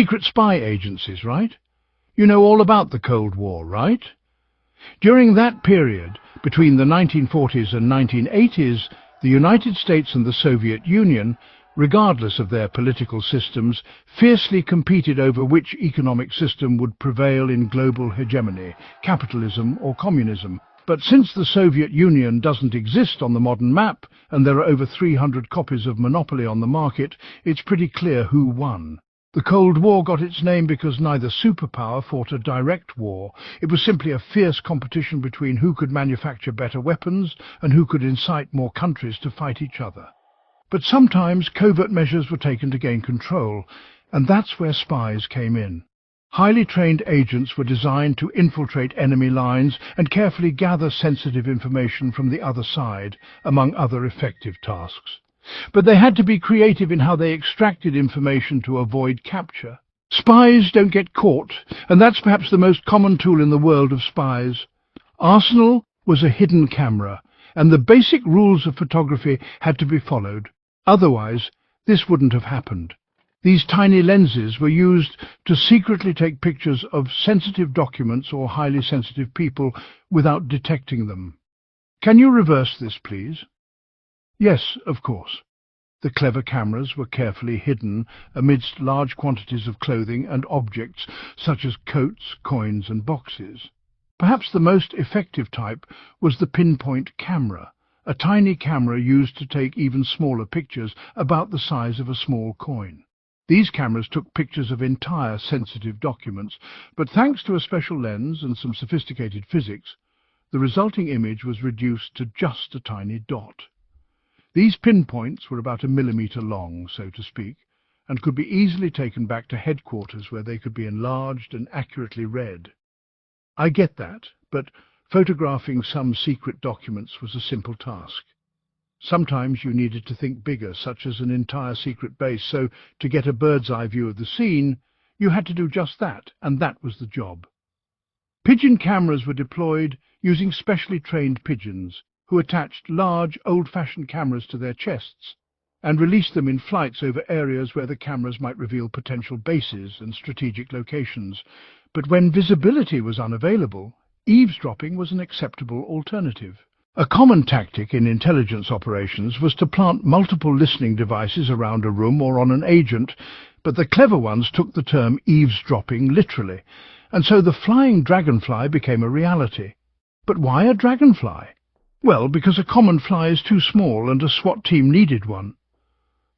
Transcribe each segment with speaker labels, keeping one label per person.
Speaker 1: Secret spy agencies, right? You know all about the Cold War, right? During that period, between the 1940s and 1980s, the United States and the Soviet Union, regardless of their political systems, fiercely competed over which economic system would prevail in global hegemony, capitalism or communism. But since the Soviet Union doesn't exist on the modern map, and there are over 300 copies of Monopoly on the market, it's pretty clear who won. The Cold War got its name because neither superpower fought a direct war. It was simply a fierce competition between who could manufacture better weapons and who could incite more countries to fight each other. But sometimes covert measures were taken to gain control, and that's where spies came in. Highly trained agents were designed to infiltrate enemy lines and carefully gather sensitive information from the other side, among other effective tasks. But they had to be creative in how they extracted information to avoid capture. Spies don't get caught, and that's perhaps the most common tool in the world of spies. Arsenal was a hidden camera, and the basic rules of photography had to be followed. Otherwise, this wouldn't have happened. These tiny lenses were used to secretly take pictures of sensitive documents or highly sensitive people without detecting them. Can you reverse this, please? Yes, of course. The clever cameras were carefully hidden amidst large quantities of clothing and objects such as coats, coins and boxes. Perhaps the most effective type was the pinpoint camera, a tiny camera used to take even smaller pictures about the size of a small coin. These cameras took pictures of entire sensitive documents, but thanks to a special lens and some sophisticated physics, the resulting image was reduced to just a tiny dot. These pinpoints were about 1 millimeter long, so to speak, and could be easily taken back to headquarters where they could be enlarged and accurately read. I get that, but photographing some secret documents was a simple task. Sometimes you needed to think bigger, such as an entire secret base, so to get a bird's-eye view of the scene, you had to do just that, and that was the job. Pigeon cameras were deployed using specially trained pigeons, who attached large, old-fashioned cameras to their chests and released them in flights over areas where the cameras might reveal potential bases and strategic locations. But when visibility was unavailable, eavesdropping was an acceptable alternative. A common tactic in intelligence operations was to plant multiple listening devices around a room or on an agent, but the clever ones took the term eavesdropping literally, and so the flying dragonfly became a reality. But why a dragonfly? Well, because a common fly is too small and a SWAT team needed one.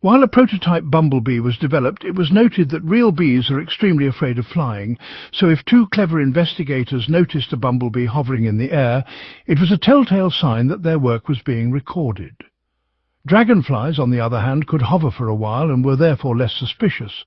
Speaker 1: While a prototype bumblebee was developed, it was noted that real bees are extremely afraid of flying, so if two clever investigators noticed a bumblebee hovering in the air, it was a telltale sign that their work was being recorded. Dragonflies, on the other hand, could hover for a while and were therefore less suspicious.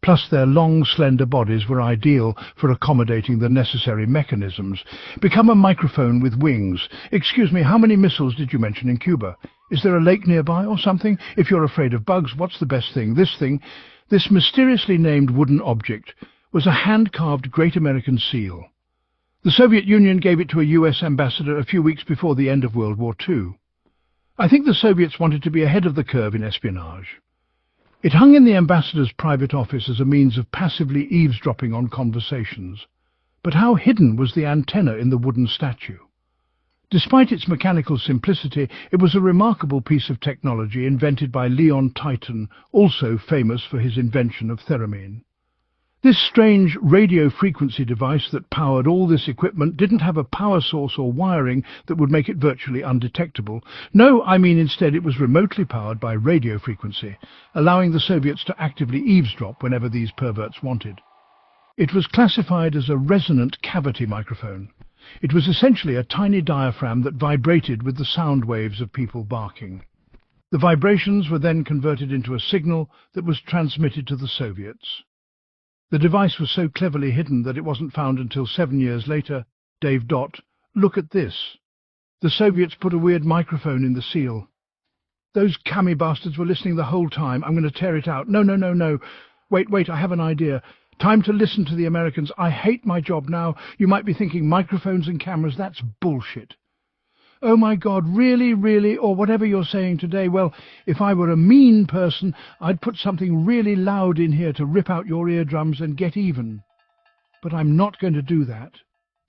Speaker 1: Plus their long, slender bodies were ideal for accommodating the necessary mechanisms. Become a microphone with wings. Excuse me, how many missiles did you mention in Cuba? Is there a lake nearby or something? If you're afraid of bugs, what's the best thing? This mysteriously named wooden object, was a hand-carved Great American Seal. The Soviet Union gave it to a US ambassador a few weeks before the end of World War II. I think the Soviets wanted to be ahead of the curve in espionage. It hung in the ambassador's private office as a means of passively eavesdropping on conversations. But how hidden was the antenna in the wooden statue? Despite its mechanical simplicity, it was a remarkable piece of technology invented by Leon Titan, also famous for his invention of theremin. This strange radio frequency device that powered all this equipment didn't have a power source or wiring that would make it virtually undetectable. No, I mean instead it was remotely powered by radio frequency, allowing the Soviets to actively eavesdrop whenever these perverts wanted. It was classified as a resonant cavity microphone. It was essentially a tiny diaphragm that vibrated with the sound waves of people barking. The vibrations were then converted into a signal that was transmitted to the Soviets. The device was so cleverly hidden that it wasn't found until 7 years later. Dave Dot, look at this. The Soviets put a weird microphone in the seal. Those cammy bastards were listening the whole time. I'm going to tear it out. No. Wait, I have an idea. Time to listen to the Americans. I hate my job now. You might be thinking microphones and cameras, that's bullshit. Oh my God, really, really, or whatever you're saying today. Well, if I were a mean person, I'd put something really loud in here to rip out your eardrums and get even. But I'm not going to do that.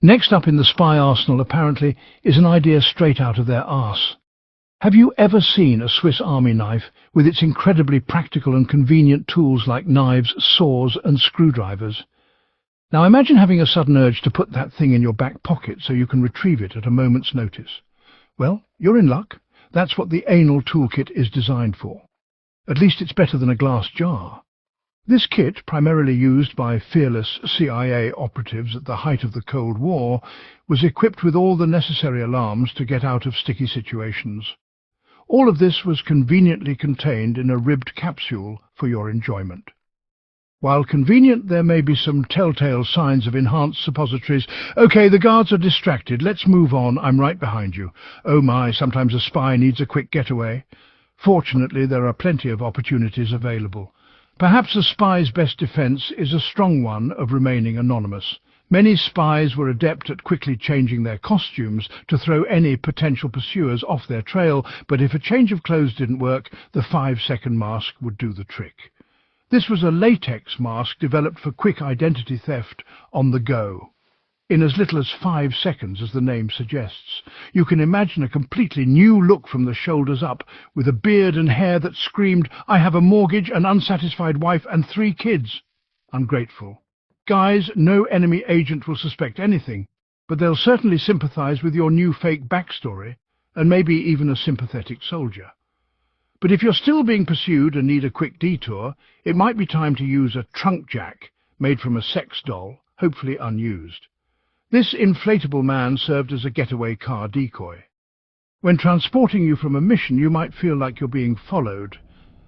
Speaker 1: Next up in the spy arsenal, apparently, is an idea straight out of their arse. Have you ever seen a Swiss Army knife with its incredibly practical and convenient tools like knives, saws and screwdrivers? Now imagine having a sudden urge to put that thing in your back pocket so you can retrieve it at a moment's notice. Well, you're in luck. That's what the anal toolkit is designed for. At least it's better than a glass jar. This kit, primarily used by fearless CIA operatives at the height of the Cold War, was equipped with all the necessary alarms to get out of sticky situations. All of this was conveniently contained in a ribbed capsule for your enjoyment. While convenient, there may be some telltale signs of enhanced suppositories. Okay, the guards are distracted. Let's move on. I'm right behind you. Oh my, sometimes a spy needs a quick getaway. Fortunately, there are plenty of opportunities available. Perhaps a spy's best defense is a strong one of remaining anonymous. Many spies were adept at quickly changing their costumes to throw any potential pursuers off their trail, but if a change of clothes didn't work, the 5-second mask would do the trick. This was a latex mask developed for quick identity theft on the go. In as little as 5 seconds, as the name suggests, you can imagine a completely new look from the shoulders up, with a beard and hair that screamed, "I have a mortgage, an unsatisfied wife and 3 kids." Ungrateful. Guys, no enemy agent will suspect anything, but they'll certainly sympathize with your new fake backstory, and maybe even a sympathetic soldier. But if you're still being pursued and need a quick detour, it might be time to use a trunk jack made from a sex doll, hopefully unused. This inflatable man served as a getaway car decoy. When transporting you from a mission, you might feel like you're being followed.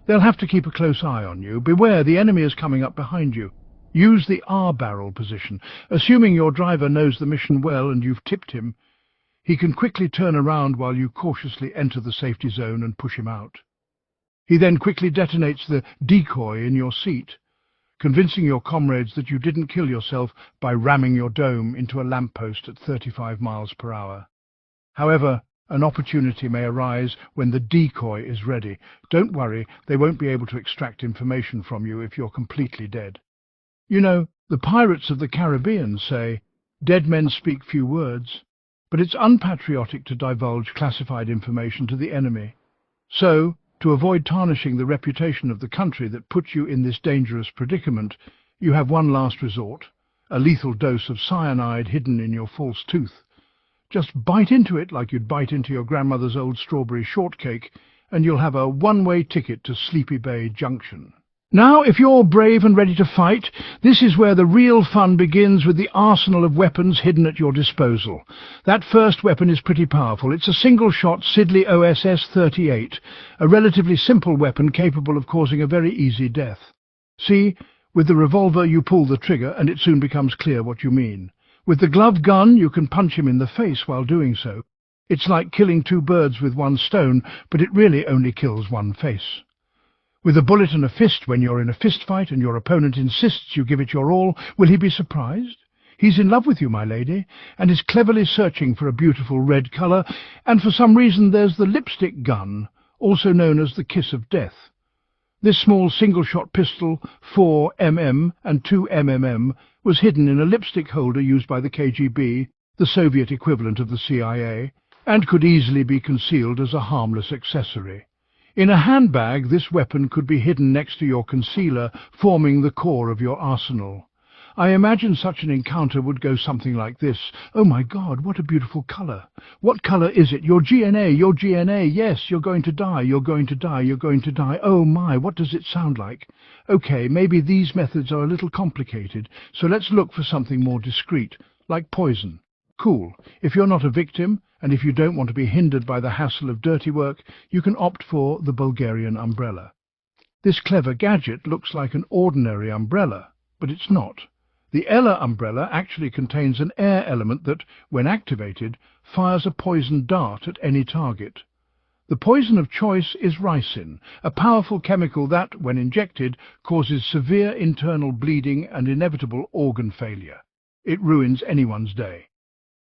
Speaker 1: They'll have to keep a close eye on you. Beware, the enemy is coming up behind you. Use the R-barrel position. Assuming your driver knows the mission well and you've tipped him, he can quickly turn around while you cautiously enter the safety zone and push him out. He then quickly detonates the decoy in your seat, convincing your comrades that you didn't kill yourself by ramming your dome into a lamppost at 35 miles per hour. However, an opportunity may arise when the decoy is ready. Don't worry, they won't be able to extract information from you if you're completely dead. You know, the pirates of the Caribbean say, "Dead men speak few words," but it's unpatriotic to divulge classified information to the enemy. So, to avoid tarnishing the reputation of the country that put you in this dangerous predicament, you have one last resort, a lethal dose of cyanide hidden in your false tooth. Just bite into it like you'd bite into your grandmother's old strawberry shortcake, and you'll have a one-way ticket to Sleepy Bay Junction. Now, if you're brave and ready to fight, this is where the real fun begins, with the arsenal of weapons hidden at your disposal. That first weapon is pretty powerful. It's a single-shot Siddeley OSS-38, a relatively simple weapon capable of causing a very easy death. See, with the revolver you pull the trigger and it soon becomes clear what you mean. With the glove gun you can punch him in the face while doing so. It's like killing 2 birds with 1 stone, but it really only kills 1 face. With a bullet and a fist, when you're in a fist fight and your opponent insists you give it your all, will he be surprised? He's in love with you, my lady, and is cleverly searching for a beautiful red colour, and for some reason there's the lipstick gun, also known as the kiss of death. This small single-shot pistol, 4 mm and 2 mm, was hidden in a lipstick holder used by the KGB, the Soviet equivalent of the CIA, and could easily be concealed as a harmless accessory. In a handbag, this weapon could be hidden next to your concealer, forming the core of your arsenal. I imagine such an encounter would go something like this. "Oh my God, what a beautiful colour. What colour is it? Your GNA, your GNA. Yes, you're going to die, you're going to die, you're going to die. Oh my, what does it sound like?" Okay, maybe these methods are a little complicated, so let's look for something more discreet, like poison. Cool. If you're not a victim, and if you don't want to be hindered by the hassle of dirty work, you can opt for the Bulgarian umbrella. This clever gadget looks like an ordinary umbrella, but it's not. The Ella umbrella actually contains an air element that, when activated, fires a poison dart at any target. The poison of choice is ricin, a powerful chemical that, when injected, causes severe internal bleeding and inevitable organ failure. It ruins anyone's day.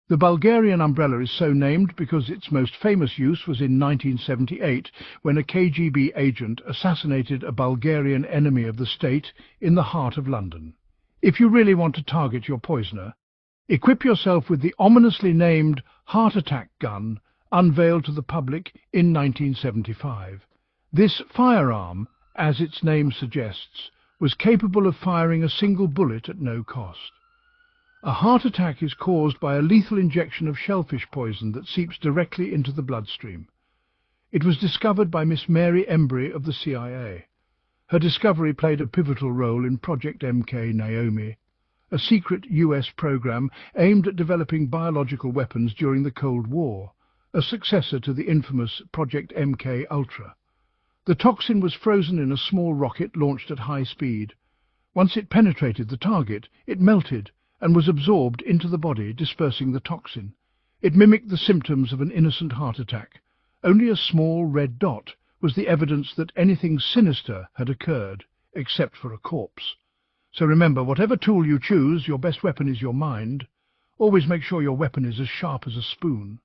Speaker 1: The Bulgarian umbrella is so named because its most famous use was in 1978 when a KGB agent assassinated a Bulgarian enemy of the state in the heart of London. If you really want to target your poisoner, equip yourself with the ominously named heart attack gun unveiled to the public in 1975. This firearm, as its name suggests, was capable of firing a single bullet at no cost. A heart attack is caused by a lethal injection of shellfish poison that seeps directly into the bloodstream. It was discovered by Miss Mary Embree of the CIA. Her discovery played a pivotal role in Project MK Naomi, a secret US program aimed at developing biological weapons during the Cold War, a successor to the infamous Project MK Ultra. The toxin was frozen in a small rocket launched at high speed. Once it penetrated the target, it melted and was absorbed into the body, dispersing the toxin. It mimicked the symptoms of an innocent heart attack. Only a small red dot was the evidence that anything sinister had occurred, except for a corpse. So remember, whatever tool you choose, your best weapon is your mind. Always make sure your weapon is as sharp as a spoon.